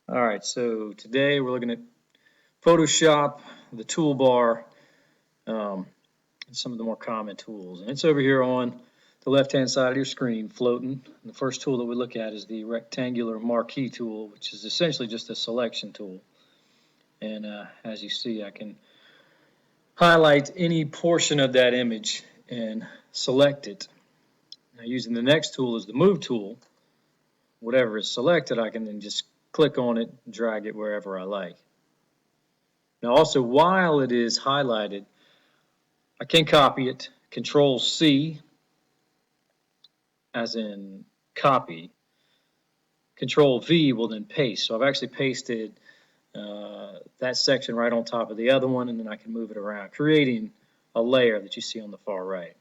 All right, so today we're looking at Photoshop, the toolbar, and some of the more common tools. And it's over here on the left-hand side of your screen, floating. And the first tool that we look at is the rectangular marquee tool, which is essentially just a selection tool. And as you see, I can highlight any portion of that image and select it. Now, using the next tool is the move tool. Whatever is selected, I can then just click on it and drag it wherever I like. Now also, while it is highlighted, I can copy it, Control C, as in copy. Control V will then paste. So I've actually pasted that section right on top of the other one, and then I can move it around, creating a layer that you see on the far right.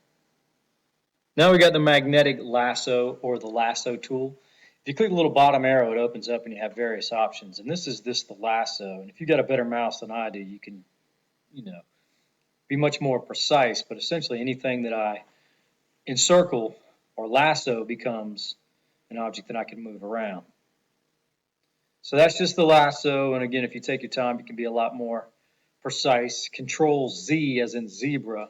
Now we got the magnetic lasso, or the lasso tool. If you click the little bottom arrow, it opens up and you have various options. And this is the lasso. And if you've got a better mouse than I do, you can, be much more precise. But essentially anything that I encircle or lasso becomes an object that I can move around. So that's just the lasso. And again, if you take your time, you can be a lot more precise. Control Z, as in zebra,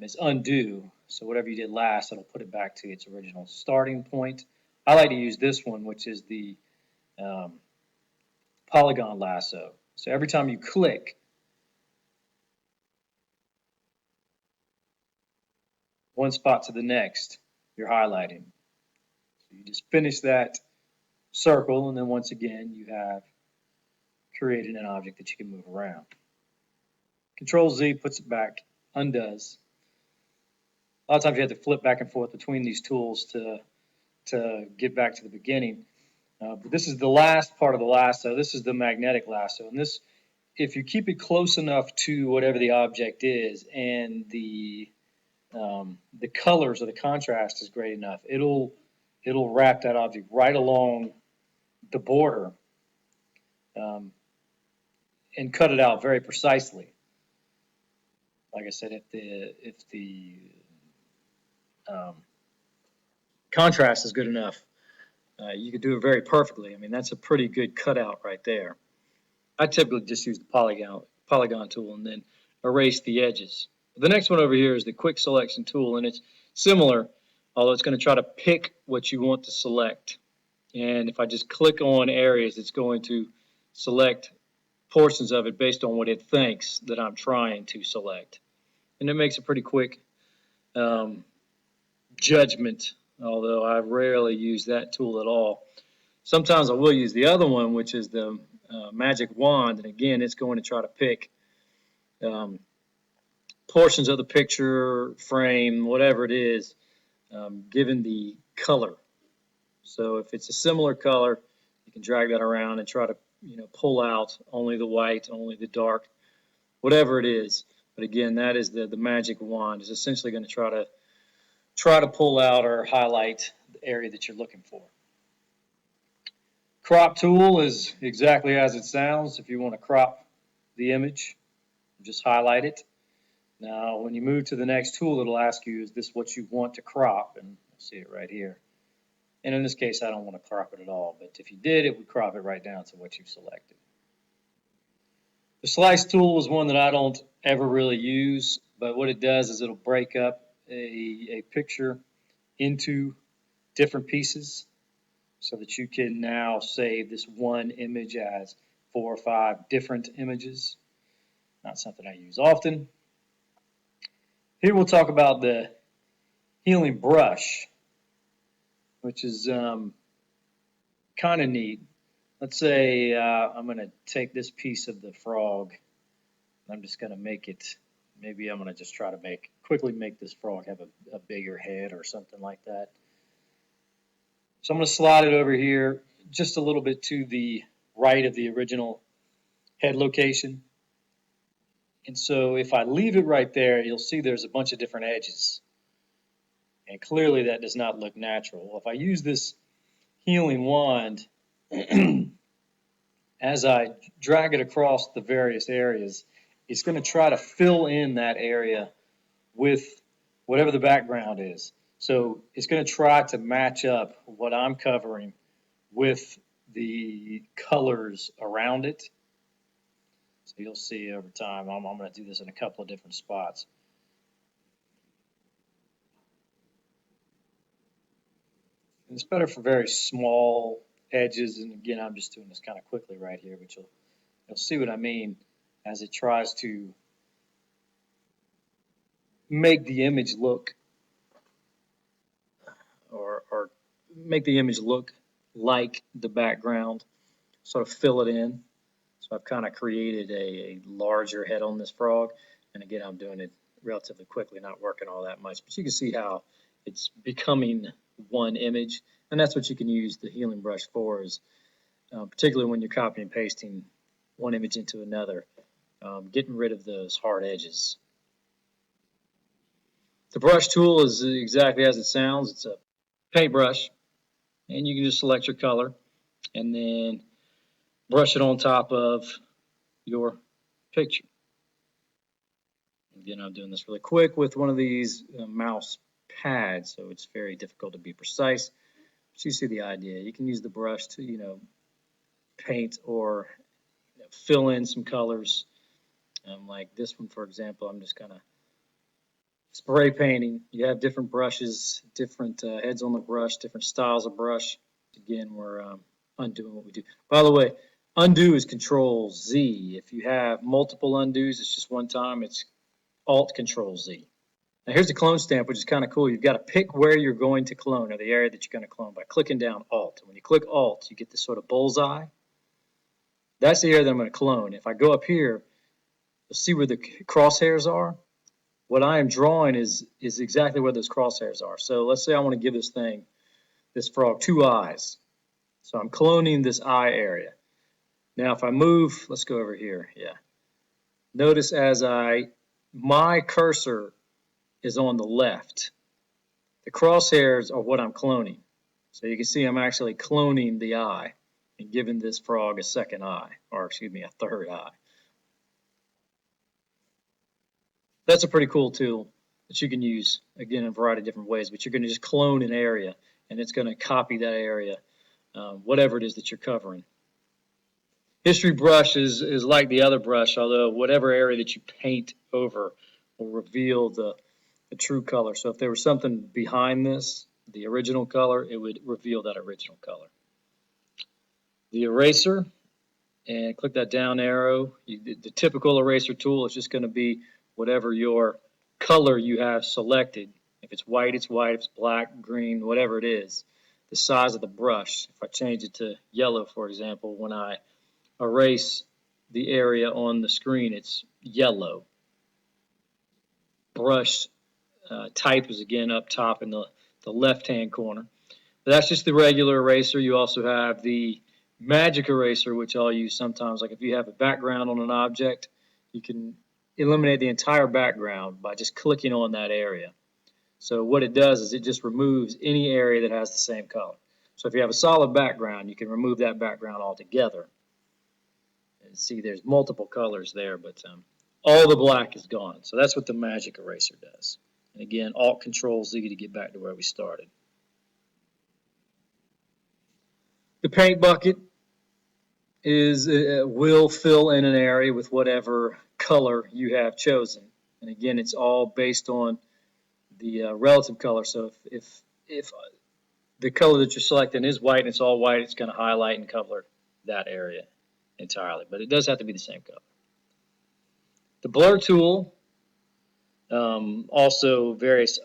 is undo. So whatever you did last, it'll put it back to its original starting point. I like to use this one, which is the polygon lasso. So every time you click, one spot to the next, you're highlighting. So you just finish that circle, and then once again, you have created an object that you can move around. Control Z puts it back, undoes. A lot of times you have to flip back and forth between these tools to get back to the beginning. But this is the last part of the lasso. This is the magnetic lasso. And this, if you keep it close enough to whatever the object is, and the colors or the contrast is great enough, it'll wrap that object right along the border and cut it out very precisely. Like I said, if the contrast is good enough, you could do it very perfectly. I mean, that's a pretty good cutout right there. I typically just use the polygon tool and then erase the edges. The next one over here is the quick selection tool, and it's similar, although it's going to try to pick what you want to select. And if I just click on areas, it's going to select portions of it based on what it thinks that I'm trying to select. And it makes a pretty quick judgment, although I rarely use that tool at all. Sometimes I will use the other one, which is the magic wand, and again, it's going to try to pick portions of the picture, frame, whatever it is, given the color. So if it's a similar color, you can drag that around and try to pull out only the white, only the dark, whatever it is. But again, that is the magic wand. Is essentially going to try to pull out or highlight the area that you're looking for. Crop tool is exactly as it sounds. If you want to crop the image, just highlight it. Now, when you move to the next tool, it'll ask you, is this what you want to crop? And you'll see it right here. And in this case, I don't want to crop it at all. But if you did, it would crop it right down to what you've selected. The slice tool is one that I don't ever really use. But what it does is it'll break up a picture into different pieces so that you can now save this one image as 4 or 5 different images. Not something I use often. Here we'll talk about the healing brush, which is kind of neat. Let's say I'm going to take this piece of the frog. I'm just going to make it, maybe I'm going to just try to quickly make this frog have a bigger head or something like that. So I'm going to slide it over here just a little bit to the right of the original head location. And so if I leave it right there, you'll see there's a bunch of different edges. And clearly that does not look natural. Well, if I use this healing wand, as I drag it across the various areas, it's going to try to fill in that area with whatever the background is. So it's going to try to match up what I'm covering with the colors around it. So you'll see over time, I'm going to do this in a couple of different spots. And it's better for very small edges. And again, I'm just doing this kind of quickly right here, but you'll see what I mean as it tries to make the image look or make the image look like the background, sort of fill it in. So I've kind of created a larger head on this frog. And again, I'm doing it relatively quickly, not working all that much. But you can see how it's becoming one image. And that's what you can use the healing brush for, is particularly when you're copying and pasting one image into another, getting rid of those hard edges. The brush tool is exactly as it sounds. It's a paintbrush, and you can just select your color and then brush it on top of your picture. Again, I'm doing this really quick with one of these mouse pads, so it's very difficult to be precise. But you see the idea. You can use the brush to, paint or fill in some colors. Like this one, for example, I'm just kind of spray painting. You have different brushes, different heads on the brush, different styles of brush. Again, we're undoing what we do. By the way, undo is Control Z. If you have multiple undos, it's just one time. It's Alt Control Z. Now here's the clone stamp, which is kind of cool. You've got to pick where you're going to clone, or the area that you're going to clone, by clicking down Alt. When you click Alt, you get this sort of bullseye. That's the area that I'm going to clone. If I go up here, you'll see where the crosshairs are. What I am drawing is exactly where those crosshairs are. So let's say I want to give this frog, 2 eyes. So I'm cloning this eye area. Now if I move, let's go over here. Yeah. Notice as my cursor is on the left. The crosshairs are what I'm cloning. So you can see I'm actually cloning the eye and giving this frog a second eye, or excuse me, a third eye. That's a pretty cool tool that you can use, again, in a variety of different ways, but you're going to just clone an area, and it's going to copy that area, whatever it is that you're covering. History brush is like the other brush, although whatever area that you paint over will reveal the true color. So if there was something behind this, the original color, it would reveal that original color. The eraser, and click that down arrow. The typical eraser tool is just going to be whatever your color you have selected. If it's white, it's white. If it's black, green, whatever it is. The size of the brush. If I change it to yellow, for example, when I erase the area on the screen, it's yellow. Brush type is again up top in the left-hand corner. That's just the regular eraser. You also have the magic eraser, which I'll use sometimes. Like if you have a background on an object, you can eliminate the entire background by just clicking on that area. So what it does is it just removes any area that has the same color. So if you have a solid background, you can remove that background altogether. And see, there's multiple colors there, but all the black is gone. So that's what the magic eraser does. And again, Alt Control Z to get back to where we started. The paint bucket will fill in an area with whatever color you have chosen. And again, it's all based on the relative color. So if the color that you're selecting is white and it's all white, it's going to highlight and cover that area entirely. But it does have to be the same color. The blur tool, also various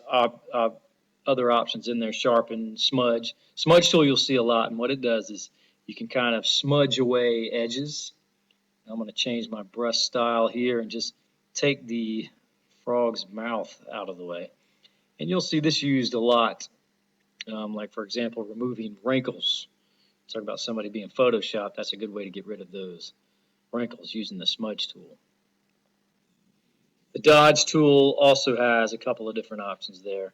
other options in there, sharpen, smudge. Smudge tool you'll see a lot, and what it does is you can kind of smudge away edges. I'm going to change my brush style here and just take the frog's mouth out of the way. And you'll see this used a lot, like for example, removing wrinkles. Talk about somebody being photoshopped. That's a good way to get rid of those wrinkles using the smudge tool. The dodge tool also has a couple of different options there.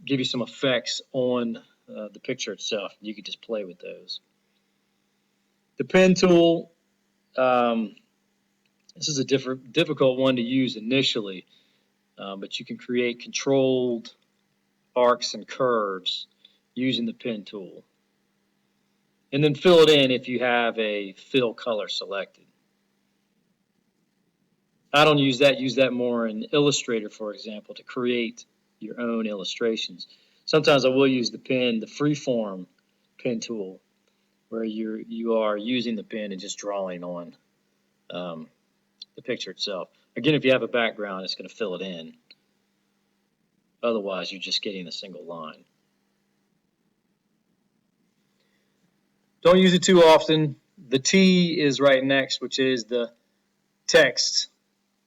Give you some effects on the picture itself. You can just play with those. The pen tool, this is a difficult one to use initially, but you can create controlled arcs and curves using the pen tool. and then fill it in if you have a fill color selected. I don't use that. Use that more in Illustrator, for example, to create your own illustrations. Sometimes I will use the pen, the freeform pen tool, where you are using the pen and just drawing on the picture itself. Again, if you have a background, it's going to fill it in. Otherwise, you're just getting a single line. Don't use it too often. The T is right next, which is the text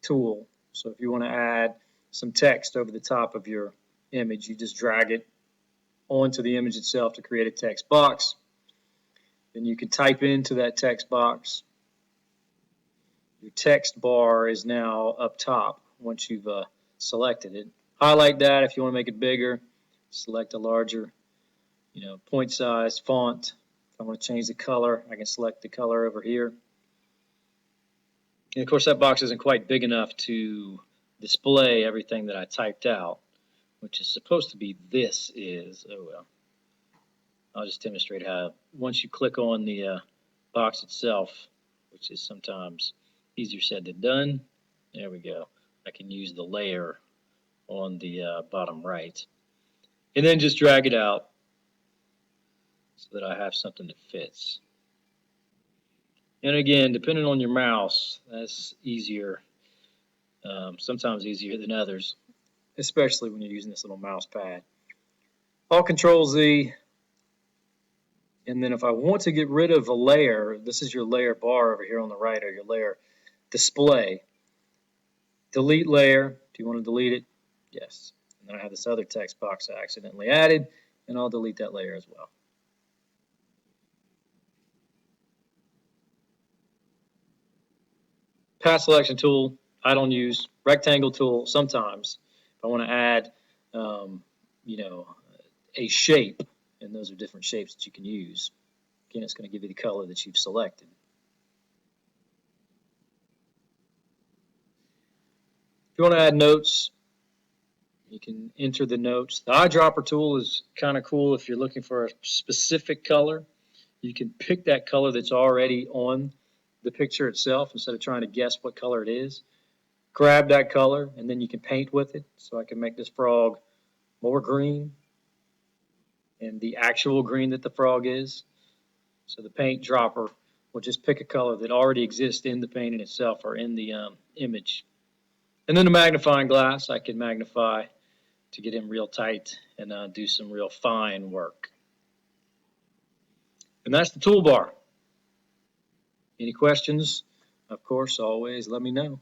tool. So if you want to add some text over the top of your image, you just drag it onto the image itself to create a text box. Then you can type into that text box. Your text bar is now up top once you've selected it. Highlight that if you want to make it bigger. Select a larger, point size font. If I want to change the color, I can select the color over here. And of course, that box isn't quite big enough to display everything that I typed out, which is supposed to be this is. Oh well. I'll just demonstrate how once you click on the box itself, which is sometimes easier said than done. There we go. I can use the layer on the bottom right. And then just drag it out so that I have something that fits. And again, depending on your mouse, that's easier, sometimes easier than others, especially when you're using this little mouse pad. I'll Control Z, and then if I want to get rid of a layer, this is your layer bar over here on the right, or your layer display. Delete layer. Do you want to delete it? Yes. And then I have this other text box I accidentally added, and I'll delete that layer as well. Path selection tool, I don't use. Rectangle tool, sometimes. If I want to add, a shape, and those are different shapes that you can use. Again, it's going to give you the color that you've selected. If you want to add notes, you can enter the notes. The eyedropper tool is kind of cool if you're looking for a specific color. You can pick that color that's already on the picture itself instead of trying to guess what color it is. Grab that color, and then you can paint with it. So I can make this frog more green, and the actual green that the frog is. So the paint dropper will just pick a color that already exists in the painting itself or in the image. And then the magnifying glass, I can magnify to get in real tight and do some real fine work. And that's the toolbar. Any questions? Of course, always let me know.